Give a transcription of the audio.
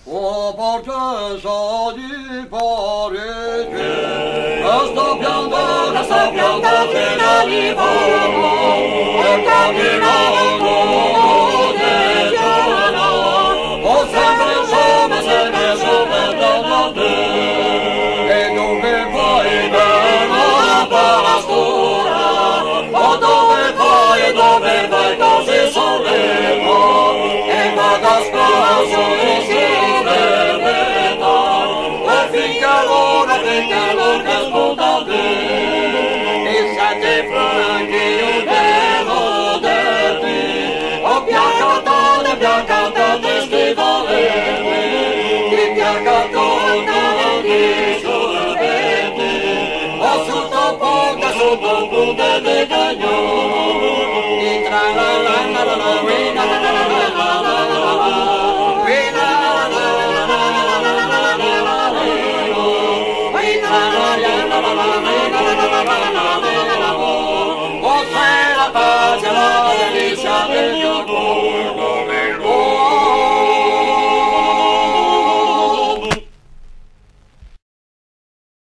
O portesa di parete, la sta pianta fino di fuoco, e camminando de giorno, o sempre da te, e dove vai bella pastura, o dove vai così sollevo, e vada spasso e si verreta, e finché l'ora che spunta te, e sette franchi io devo dirti, o piaccatate stivalete, ti piaccatate di sorbete, o sotto punte di cagnone, e tra la wina o se la pace la delizia del mio cuore.